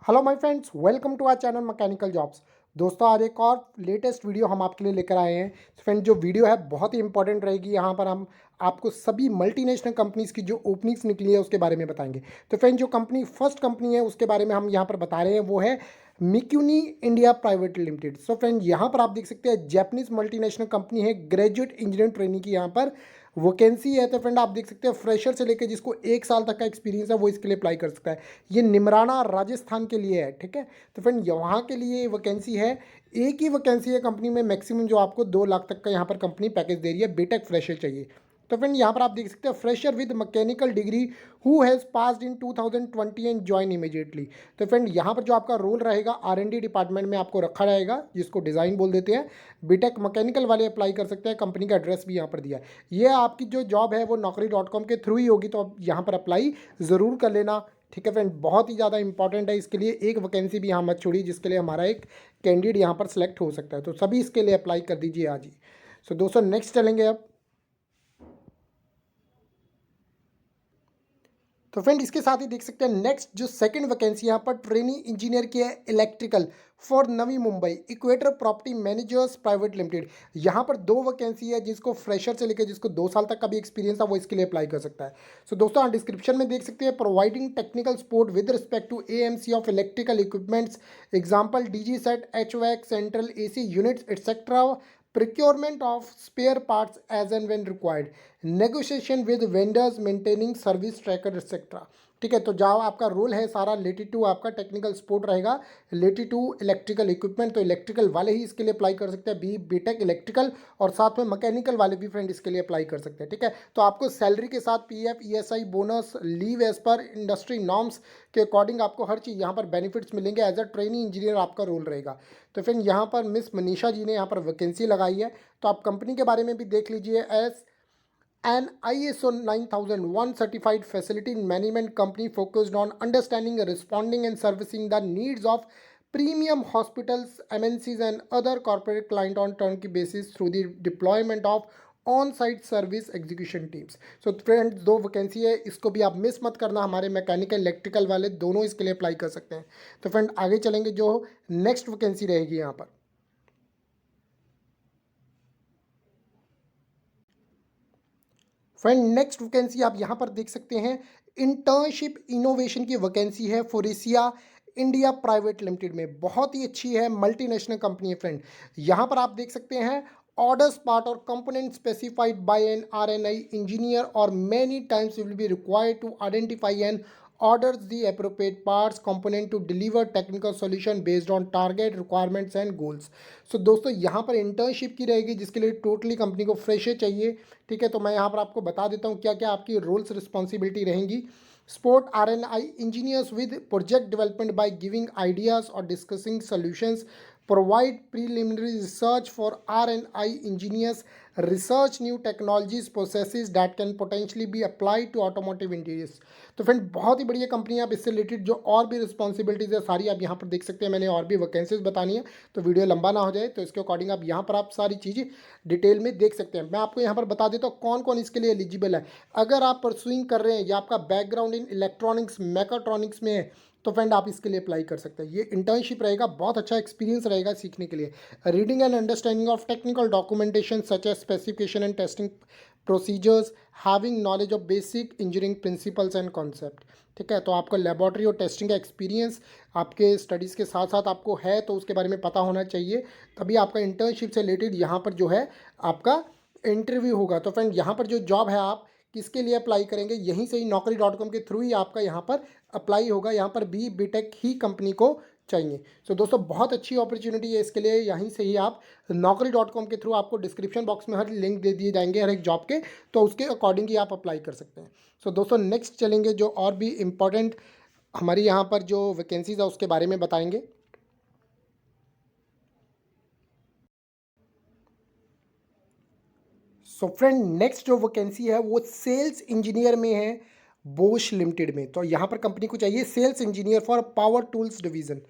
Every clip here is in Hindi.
Hello my friends, welcome to our channel mechanical jobs. दोस्तों, आज एक और लेटेस्ट वीडियो हम आपके लिए लेकर आए हैं। फ्रेंड, जो वीडियो है बहुत ही इंपॉर्टेंट रहेगी। यहाँ पर हम आपको सभी मल्टीनेशनल कंपनीज़ की जो ओपनिंग्स निकली है उसके बारे में बताएंगे। तो फ्रेंड, जो कंपनी फर्स्ट कंपनी है उसके बारे में हम यहाँ पर बता रहे हैं, वो है Mikuni India private limited. So friend, यहाँ पर आप देख सकते हैं जैपनीज मल्टीनेशनल कंपनी है, ग्रेजुएट इंजीनियरिंग ट्रेनिंग की यहाँ पर वैकेंसी है। तो फ्रेंड, आप देख सकते हैं फ्रेशर से लेकर जिसको 1 साल तक का एक्सपीरियंस है वो इसके लिए अप्लाई कर सकता है। ये निमराना राजस्थान के लिए है, ठीक है। तो फ्रेंड, यहाँ के लिए वैकेंसी है, एक ही वैकेंसी है कंपनी में। मैक्सिमम जो आपको 2 लाख तक का यहाँ पर कंपनी पैकेज दे रही है। बीटेक फ्रेशर चाहिए। तो फ्रेंड, यहाँ पर आप देख सकते हैं fresher with mechanical degree who has passed in 2020 and join immediately. तो फ्रेंड, यहाँ पर जो आपका रोल रहेगा R&D डिपार्टमेंट में आपको रखा रहेगा, जिसको डिज़ाइन बोल देते हैं। बीटेक मैकेनिकल वाले अप्लाई कर सकते हैं। कंपनी का एड्रेस भी यहाँ पर दिया है। ये आपकी जो जॉब है वो naukri.com के थ्रू ही होगी, तो आप यहाँ पर अप्लाई ज़रूर कर लेना। ठीक है फ्रेंड, बहुत ही ज़्यादा इंपॉर्टेंट है। इसके लिए एक वैकेंसी भी यहाँ मत छोड़िए, जिसके लिए हमारा एक कैंडिडेट यहाँ पर सेलेक्ट हो सकता है। तो सभी इसके लिए अप्लाई कर दीजिए आज ही। सो दोस्तों, नेक्स्ट चलेंगे अब। तो फ्रेंड, इसके साथ ही देख सकते हैं नेक्स्ट जो सेकंड वैकेंसी यहाँ पर ट्रेनी इंजीनियर की है, electrical for Navi Mumbai equator property managers private limited. यहाँ पर 2 वैकेंसी है, जिसको फ्रेशर से लेकर जिसको 2 साल तक का भी एक्सपीरियंस है वो इसके लिए अप्लाई कर सकता है। सो दोस्तों, आप डिस्क्रिप्शन में देख सकते हैं providing technical support with respect to AMC of electrical equipments, example DG set, HVAC, central AC units etcetera, procurement of spare parts as and when required, negotiation with vendors, maintaining service tracker etc। ठीक है, तो जाओ आपका रोल है सारा रिलेटेड टू आपका टेक्निकल सपोर्ट रहेगा, रिलेटेड टू इलेक्ट्रिकल इक्विपमेंट। तो इलेक्ट्रिकल वाले ही इसके लिए अप्लाई कर सकते हैं, बीटेक इलेक्ट्रिकल, और साथ में मैकेनिकल वाले भी फ्रेंड इसके लिए अप्लाई कर सकते हैं। ठीक है, तो आपको सैलरी के साथ PF ESI bonus leave as per industry norms के अकॉर्डिंग आपको हर चीज़ यहाँ पर बेनिफिट्स मिलेंगे। एज अ ट्रेनिंग इंजीनियर आपका रोल रहेगा। तो फ्रेंड, यहाँ पर मिस मनीषा जी ने यहाँ पर वैकेंसी लगाई है, तो आप कंपनी के बारे में भी देख लीजिए। S an ISO 9001 certified facility management company focused on understanding, responding, and servicing the needs of premium hospitals, MNCs, and other corporate client on turnkey basis through the deployment of on-site service execution teams. So friends, 2 vacancy है, इसको भी आप मिस मत करना। हमारे मैकेनिकल इलेक्ट्रिकल वाले दोनों इसके लिए अप्लाई कर सकते हैं। तो फ्रेंड, आगे चलेंगे, जो नेक्स्ट वैकेंसी रहेगी यहाँ पर। फ्रेंड, नेक्स्ट वैकेंसी आप यहाँ पर देख सकते हैं, इंटर्नशिप इनोवेशन की वैकेंसी है फोरेसिया इंडिया प्राइवेट लिमिटेड में। बहुत ही अच्छी है, मल्टीनेशनल कंपनी है फ्रेंड। यहाँ पर आप देख सकते हैं orders part or component specified by an RNI engineer or many times will be required to identify and orders the appropriate parts component to deliver technical solution based on target requirements and goals। सो दोस्तों, यहाँ पर इंटर्नशिप की रहेगी, जिसके लिए टोटली कंपनी को फ्रेशर चाहिए। ठीक है, तो मैं यहाँ पर आपको बता देता हूँ क्या क्या आपकी रोल्स रिस्पॉन्सिबिलिटी रहेंगी। Support RNI engineers with project development by giving ideas or discussing solutions. Provide preliminary research for R&I engineers. Research new technologies, processes that can potentially be applied to automotive interiors। तो फ्रेंड, बहुत ही बढ़िया कंपनी है। आप इससे रिलेटेड जो और भी रिस्पॉन्सिबिलिटीज़ है सारी आप यहाँ पर देख सकते हैं। मैंने और भी वैकेंसीज बतानी है, तो वीडियो लंबा ना हो जाए, तो इसके अकॉर्डिंग आप यहाँ पर आप सारी चीज़ें डिटेल में देख सकते हैं। मैं आपको यहाँ पर बता देता हूँ कौन कौन इसके लिए एलिजिबल है। अगर आप परसुइंग कर रहे हैं या आपका बैकग्राउंड इन इलेक्ट्रॉनिक्स मैकाट्रॉनिक्स में है, तो फ्रेंड आप इसके लिए अप्लाई कर सकते हैं। ये इंटर्नशिप रहेगा, बहुत अच्छा एक्सपीरियंस रहेगा सीखने के लिए। Reading and understanding of technical documentation such as specification and testing procedures, having knowledge of basic engineering principles and concept. ठीक है, तो आपको लेबॉर्ट्री और टेस्टिंग का एक्सपीरियंस आपके स्टडीज़ के साथ साथ आपको है, तो उसके बारे में पता होना चाहिए। तभी आपका इंटर्नशिप से रिलेटेड यहाँ पर जो है आपका इंटरव्यू होगा। तो फ्रेंड, यहाँ पर जो जॉब है आप किसके लिए अप्लाई करेंगे, यहीं से ही naukri.com के थ्रू ही आपका यहाँ पर अप्लाई होगा। यहाँ पर भी बीटेक ही कंपनी को चाहिए। सो दोस्तों, बहुत अच्छी अपॉर्चुनिटी है इसके लिए। यहीं से ही आप naukri.com के थ्रू, आपको डिस्क्रिप्शन बॉक्स में हर लिंक दे दिए जाएंगे हर एक जॉब के, तो उसके अकॉर्डिंग ही आप अप्लाई कर सकते हैं। सो दोस्तों, नेक्स्ट चलेंगे, जो और भी इम्पॉर्टेंट हमारी यहाँ पर जो वैकेंसीज है उसके बारे में बताएंगे। सो फ्रेंड, नेक्स्ट जो वैकेंसी है वो सेल्स इंजीनियर में है, बोश लिमिटेड में। तो यहाँ पर कंपनी को चाहिए sales engineer for power tools division.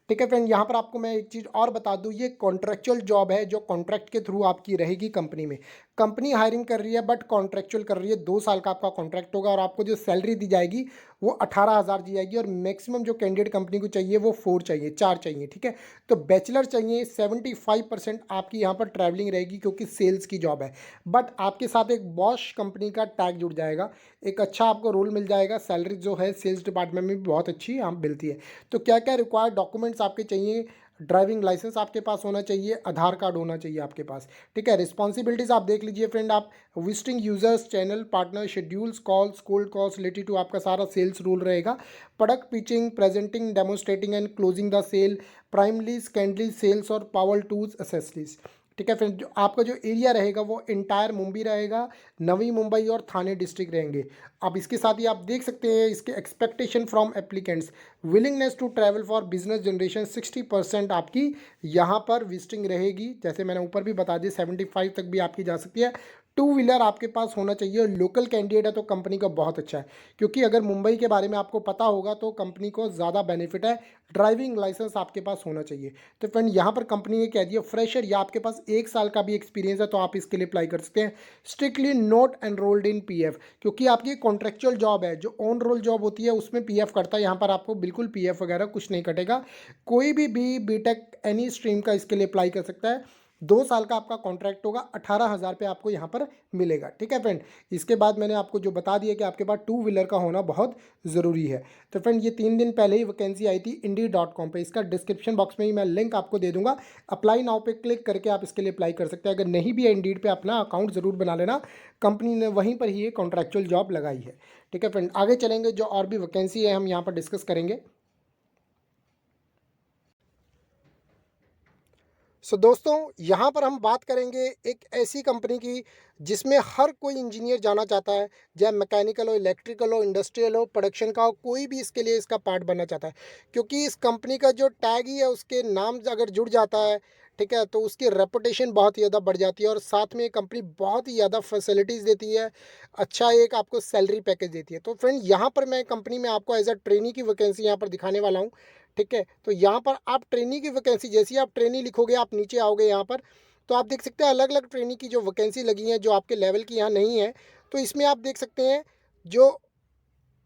ठीक है फ्रेंड, यहाँ पर आपको मैं एक चीज़ और बता दूँ, ये कॉन्ट्रेक्चुअल जॉब है, जो कॉन्ट्रैक्ट के थ्रू आपकी रहेगी कंपनी में। कंपनी हायरिंग कर रही है बट कॉन्ट्रैक्चुअल कर रही है, 2 साल का आपका कॉन्ट्रैक्ट होगा और आपको जो सैलरी दी जाएगी वो 18,000 दी जाएगी और मैक्सिमम जो कैंडिडेट कंपनी को चाहिए वो 4 चाहिए, 4 चाहिए, ठीक है। तो बैचलर चाहिए, 75% आपकी यहाँ पर ट्रैवलिंग रहेगी क्योंकि सेल्स की जॉब है। बट आपके साथ एक बॉश कंपनी का टैग जुड़ जाएगा, एक अच्छा आपको रोल मिल जाएगा, सैलरी जो है सेल्स डिपार्टमेंट में भी बहुत अच्छी यहाँ मिलती है। तो क्या-क्या रिक्वायर्ड डॉक्यूमेंट्स आपके चाहिए? ड्राइविंग लाइसेंस आपके पास होना चाहिए, आधार कार्ड होना चाहिए आपके पास, ठीक है। रिस्पॉन्सिबिलिटीज़ आप देख लीजिए फ्रेंड, आप visiting users, channel partner, schedules, calls, cold calls related to आपका सारा सेल्स रूल रहेगा। Product pitching, presenting, demonstrating and closing the sale, primarily secondary sales और पावर टूल्स एसेसरीज, ठीक है फ्रेंड। जो आपका जो एरिया रहेगा वो इंटायर मुंबई रहेगा, नवी मुंबई और थाने डिस्ट्रिक्ट रहेंगे। अब इसके साथ ही आप देख सकते हैं इसके expectation from applicants, willingness to travel for business generation 60% आपकी यहाँ पर विजिटिंग रहेगी। जैसे मैंने ऊपर भी बता दी 75 तक भी आपकी जा सकती है। टू व्हीलर आपके पास होना चाहिए और लोकल कैंडिडेट है तो कंपनी का बहुत अच्छा है, क्योंकि अगर मुंबई के बारे में आपको पता होगा तो कंपनी को ज़्यादा बेनिफिट है। ड्राइविंग लाइसेंस आपके पास होना चाहिए। तो फ्रेंड यहाँ पर कंपनी ने कह दिया फ्रेशर या आपके पास 1 साल का भी एक्सपीरियंस है तो आप इसके लिए अप्लाई कर सकते हैं। Strictly not enrolled in PF, क्योंकि आपकी कॉन्ट्रेक्चुअल जॉब है, जो ऑन रोल जॉब होती है उसमें पीएफ कटता है, यहाँ पर आपको बिल्कुल पीएफ वगैरह कुछ नहीं कटेगा। कोई भी बीटेक एनी स्ट्रीम का इसके लिए अप्लाई कर सकता है। 2 साल का आपका कॉन्ट्रैक्ट होगा, 18,000 पे आपको यहाँ पर मिलेगा, ठीक है फ्रेंड। इसके बाद मैंने आपको जो बता दिया कि आपके पास टू व्हीलर का होना बहुत ज़रूरी है। तो फ्रेंड ये 3 दिन पहले ही वैकेंसी आई थी Indeed.com पे, इसका डिस्क्रिप्शन बॉक्स में ही मैं लिंक आपको दे दूंगा। अप्लाई नाउ पे क्लिक करके आप इसके लिए अप्लाई कर सकते हैं। अगर नहीं भी है Indeed पे अपना अकाउंट ज़रूर बना लेना, कंपनी ने वहीं पर ही ये कॉन्ट्रैक्चुअल जॉब लगाई है, ठीक है फ्रेंड। आगे चलेंगे, जो और भी वैकेंसी है हम यहाँ पर डिस्कस करेंगे। दोस्तों यहाँ पर हम बात करेंगे एक ऐसी कंपनी की जिसमें हर कोई इंजीनियर जाना चाहता है, चाहे मैकेनिकल हो, इलेक्ट्रिकल हो, इंडस्ट्रियल हो, प्रोडक्शन का हो, कोई भी इसके लिए इसका पार्ट बनना चाहता है। क्योंकि इस कंपनी का जो टैग ही है उसके नाम से अगर जुड़ जाता है, ठीक है, तो उसकी रेपुटेशन बहुत ही ज़्यादा बढ़ जाती है और साथ में कंपनी बहुत ही ज़्यादा फैसिलिटीज़ देती है, अच्छा एक आपको सैलरी पैकेज देती है। तो फ्रेंड यहाँ पर मैं कंपनी में आपको एज अ ट्रेनी की वैकेंसी यहाँ पर दिखाने वाला हूँ, ठीक है। तो यहाँ पर आप ट्रेनी की वैकेंसी, जैसे ही आप ट्रेनी लिखोगे आप नीचे आओगे यहाँ पर, तो आप देख सकते हैं अलग अलग ट्रेनी की जो वैकेंसी लगी हैं जो आपके लेवल की यहाँ नहीं है। तो इसमें आप देख सकते हैं, जो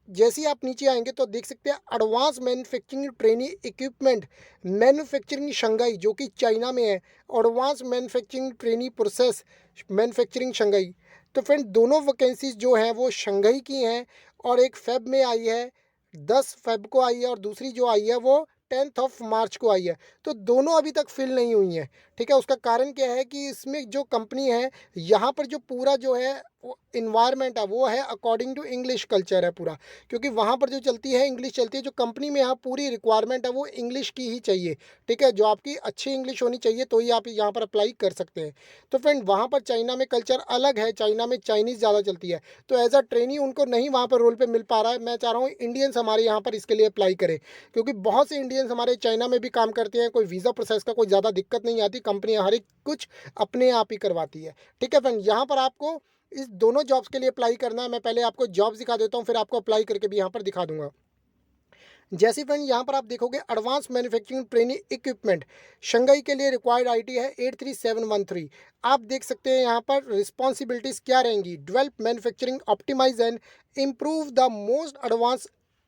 जैसे ही आप नीचे आएंगे तो देख सकते हैं advance manufacturing trainee equipment manufacturing Shanghai, जो कि चाइना में है। Advance manufacturing trainee process manufacturing Shanghai. तो फ्रेंड दोनों वैकेंसीज जो हैं वो शंघाई की हैं और एक फेब में आई है, 10 फेब को आई है, और दूसरी जो आई है वो 10 मार्च को आई है। तो दोनों अभी तक फिल नहीं हुई हैं, ठीक है। उसका कारण क्या है कि इसमें जो कंपनी है यहाँ पर जो पूरा जो है वो इन्वायरमेंट है वो है अकॉर्डिंग टू इंग्लिश कल्चर है पूरा, क्योंकि वहाँ पर जो चलती है इंग्लिश चलती है। जो कंपनी में यहाँ पूरी रिक्वायरमेंट है वो इंग्लिश की ही चाहिए, ठीक है। जो आपकी अच्छी इंग्लिश होनी चाहिए तो ही आप यहाँ पर अप्लाई कर सकते हैं। तो फ्रेंड वहाँ पर चाइना में कल्चर अलग है, चाइना में चाइनीज़ ज़्यादा चलती है, तो एज अ ट्रेनी उनको नहीं वहाँ पर रोल पे मिल पा रहा है। मैं चाह रहा हूँ इंडियंस हमारे यहाँ पर इसके लिए अप्लाई करें, क्योंकि बहुत से इंडियंस हमारे चाइना में भी काम करते हैं, कोई वीज़ा प्रोसेस का कोई ज़्यादा दिक्कत नहीं आती, कंपनी हर एक कुछ अपने आप ही करवाती है, ठीक है फ्रेंड। यहाँ पर आपको इस दोनों जॉब्स के लिए अप्लाई करना है। मैं पहले आपको जॉब्स दिखा देता हूँ, फिर आपको अप्लाई करके भी यहाँ पर दिखा दूंगा। जैसे फ्रेंड यहाँ पर आप देखोगे advance manufacturing training equipment Shanghai के लिए रिक्वायर्ड आईटी है 83713। आप देख सकते हैं यहाँ पर रिस्पॉन्सिबिलिटीज क्या रहेंगी। Develop manufacturing optimise and improve the most advance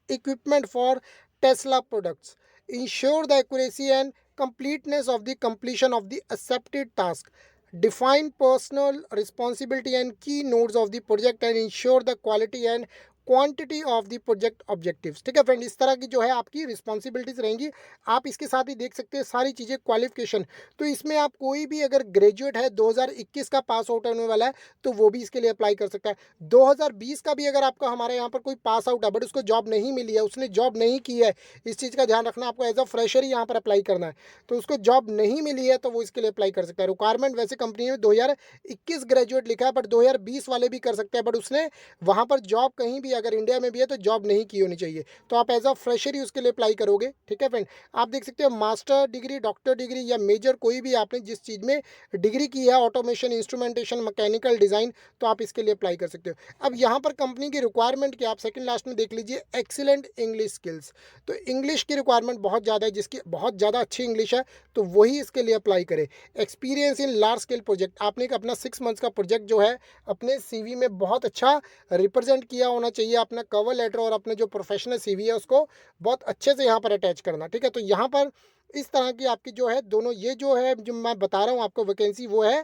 equipment for Tesla products, ensure the accuracy and completeness of the completion of the accepted task, define personal responsibility and key nodes of the project and ensure the quality and quantity of the project objectives, ठीक है फ्रेंड। इस तरह की जो है आपकी रिस्पॉन्सिबिलिटीज रहेंगी। आप इसके साथ ही देख सकते हैं सारी चीज़ें क्वालिफिकेशन। तो इसमें आप कोई भी अगर ग्रेजुएट है 2021 का पास आउट होने वाला है तो वो भी इसके लिए अप्लाई कर सकता है। 2020 का भी अगर आपका हमारे यहाँ पर कोई पास आउट है बट उसको जॉब नहीं मिली है, उसने जॉब नहीं की है, इस चीज़ का ध्यान रखना, आपको एज अ फ्रेशर ही यहाँ पर अप्लाई करना है, तो उसको जॉब नहीं मिली है तो वो इसके लिए अप्लाई कर सकता है। रिक्वायरमेंट वैसे कंपनी में 2021 ग्रेजुएट लिखा है बट 2020 वाले भी कर सकते हैं, बट उसने वहाँ पर जॉब कहीं भी अगर इंडिया में भी है तो जॉब नहीं की होनी चाहिए। तो आप एज़ अ फ्रेशर ही उसके लिए अप्लाई करोगे, ठीक है फ्रेंड। आप देख सकते हो मास्टर डिग्री, डॉक्टर डिग्री या मेजर कोई भी आपने जिस चीज़ में डिग्री की है, ऑटोमेशन, इंस्ट्रूमेंटेशन, मैकेनिकल डिज़ाइन, तो आप इसके लिए अप्लाई कर सकते हो। अब यहाँ पर कंपनी की रिक्वायरमेंट क्या, आप सेकंड लास्ट में देख लीजिए, एक्सीलेंट इंग्लिश स्किल्स। तो इंग्लिश की रिक्वायरमेंट बहुत ज़्यादा है, जिसकी बहुत ज़्यादा अच्छी इंग्लिश है तो वही इसके लिए अप्लाई करे। Experience in large scale project, आपने एक अपना 6 मंथ्स का प्रोजेक्ट जो है अपने सीवी में बहुत अच्छा रिप्रेजेंट किया होना चाहिए। अपना कवर लेटर और अपने जो प्रोफेशनल सीवी है उसको बहुत अच्छे से यहाँ पर अटैच करना, ठीक है। तो यहाँ पर इस तरह की आपकी जो है दोनों, ये जो है जो मैं बता रहा हूँ आपको वैकेंसी, वो है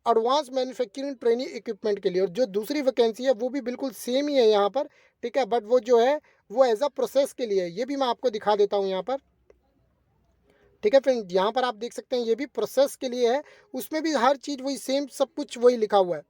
एडवांस मैन्युफैक्चरिंग ट्रेनिंग इक्विपमेंट के लिए। और जो दूसरी वैकेंसी है वो भी बिल्कुल सेम ही है यहाँ पर, ठीक है, बट वो जो है वो एज अ प्रोसेस के लिए है। ये भी मैं आपको दिखा देता हूँ यहाँ पर, ठीक है फ्रेंड। यहाँ पर आप देख सकते हैं ये भी प्रोसेस के लिए है, उसमें भी हर चीज़ वही सेम, सब कुछ वही लिखा हुआ है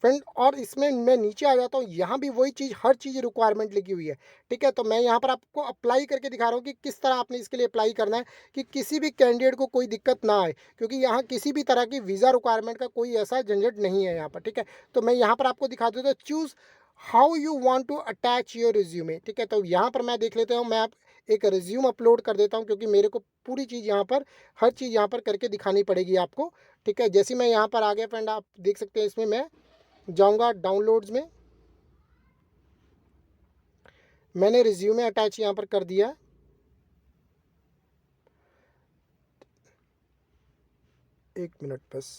फ्रेंड। और इसमें मैं नीचे आ जाता हूँ, यहाँ भी वही चीज़, हर चीज़ रिक्वायरमेंट लिखी हुई है, ठीक है। तो मैं यहाँ पर आपको अप्लाई करके दिखा रहा हूँ कि किस तरह आपने इसके लिए अप्लाई करना है, कि किसी भी कैंडिडेट को कोई दिक्कत ना आए, क्योंकि यहाँ किसी भी तरह की वीज़ा रिक्वायरमेंट का कोई ऐसा झंझट नहीं है यहाँ पर, ठीक है। तो मैं यहाँ पर आपको दिखा देता हूँ, choose how you want to attach your resume, ठीक है। तो यहाँ पर मैं देख लेता हूँ, मैं आप एक रिज्यूम अपलोड कर देता हूँ, क्योंकि मेरे को पूरी चीज़ यहाँ पर, हर चीज़ यहाँ पर करके दिखानी पड़ेगी आपको, ठीक है। जैसे मैं यहाँ पर आ गया फ्रेंड, आप देख सकते हैं इसमें मैं जाऊंगा डाउनलोड्स में, मैंने रिज्यूमे अटैच यहाँ पर कर दिया। एक मिनट बस।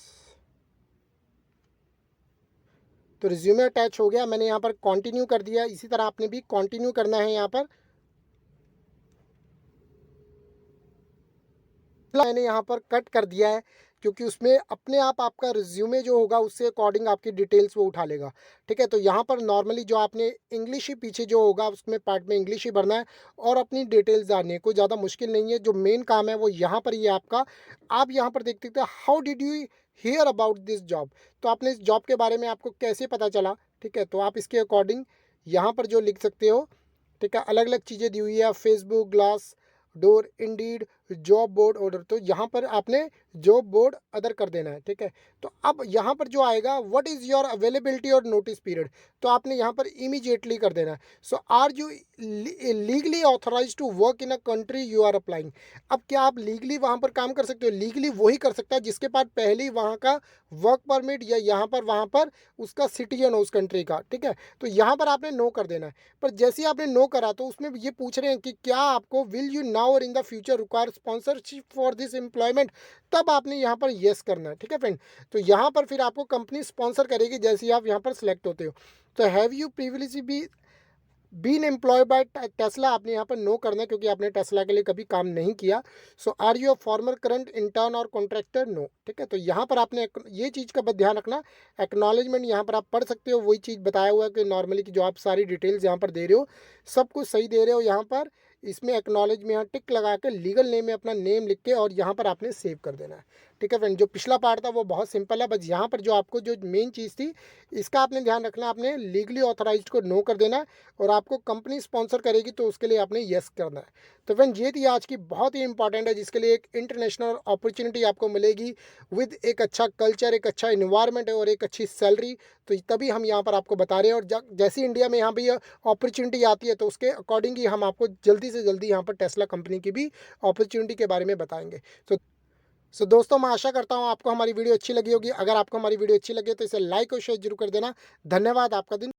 तो रिज्यूमे अटैच हो गया, मैंने यहाँ पर कंटिन्यू कर दिया। इसी तरह आपने भी कंटिन्यू करना है यहाँ पर। मैंने यहाँ पर कट कर दिया है, क्योंकि उसमें अपने आप आपका रिज्यूमे जो होगा उससे अकॉर्डिंग आपकी डिटेल्स वो उठा लेगा, ठीक है। तो यहाँ पर नॉर्मली जो आपने इंग्लिश ही पीछे जो होगा उसमें पार्ट में इंग्लिश ही भरना है और अपनी डिटेल्स डालनी है। कोई ज़्यादा मुश्किल नहीं है, जो मेन काम है वो यहाँ पर ही है आपका। आप यहाँ पर देख सकते हैं, how did you here about this job, तो आपने इस जॉब के बारे में आपको कैसे पता चला, ठीक है। तो आप इसके अकॉर्डिंग यहाँ पर जो लिख सकते हो, ठीक है। अलग अलग चीज़ें दी हुई है, Facebook, glass door, Indeed, job board order, तो यहाँ पर आपने जॉब बोर्ड अदर कर देना है, ठीक है। तो अब यहाँ पर जो आएगा, व्हाट इज़ योर अवेलेबिलिटी और नोटिस पीरियड, तो आपने यहाँ पर इमीडिएटली कर देना है। So are you legally authorise to work in a country you are applying, अब क्या आप लीगली वहाँ पर काम कर सकते हो? लीगली वही कर सकता है जिसके पास पहले ही वहाँ का वर्क परमिट या यहाँ पर वहाँ पर उसका सिटीजन हो उस कंट्री का, ठीक है। तो यहाँ पर आपने नो कर देना है। पर जैसे ही आपने नो करा तो उसमें ये पूछ रहे हैं कि क्या आपको विल यू नाउ और in the future require sponsorship for this employment, तब आपने यहाँ पर येस करना है, ठीक है फ्रेंड। तो यहाँ पर फिर आपको कंपनी स्पॉन्सर करेगी जैसे ही आप यहाँ पर सिलेक्ट होते हो। तो have you previously been employ by Tesla, आपने यहाँ पर नो करना है, क्योंकि आपने टेस्ला के लिए कभी काम नहीं किया। So are you a former current intern और कॉन्ट्रैक्टर, नो, ठीक है। तो यहाँ पर आपने ये चीज़ का बस ध्यान रखना, एक्नॉलेजमेंट यहाँ पर आप पढ़ सकते हो, वही चीज़ बताया हुआ है कि नॉर्मली की जो आप सारी डिटेल्स यहाँ पर दे रहे हो सब कुछ सही दे रहे हो। यहाँ पर इसमें एक्नॉलेज में यहाँ टिक लगा के लीगल नेम में अपना नेम लिख के और यहाँ पर आपने सेव कर देना है, ठीक है फ्रेंड। जो पिछला पार्ट था वो बहुत सिंपल है, बस यहाँ पर जो आपको जो मेन चीज़ थी इसका आपने ध्यान रखना, आपने लीगली ऑथराइज्ड को नो कर देना है और आपको कंपनी स्पॉन्सर करेगी तो उसके लिए आपने येस करना है। तो फ्रेंड ये थी आज की बहुत ही इंपॉर्टेंट है, जिसके लिए एक इंटरनेशनल अपॉर्चुनिटी आपको मिलेगी विद एक अच्छा कल्चर, एक अच्छा इन्वायरमेंट और एक अच्छी सैलरी। तो तभी हम यहाँ पर आपको बता रहे हैं, और जैसी इंडिया में यहाँ भी अपॉर्चुनिटी आती है तो उसके अकॉर्डिंग ही हम आपको जल्दी से जल्दी यहाँ पर टेस्ला कंपनी की भी अपॉर्चुनिटी के बारे में बताएंगे। सो दोस्तों, मैं आशा करता हूँ आपको हमारी वीडियो अच्छी लगी होगी। अगर आपको हमारी वीडियो अच्छी लगी तो इसे लाइक और शेयर जरूर कर देना। धन्यवाद, आपका दिन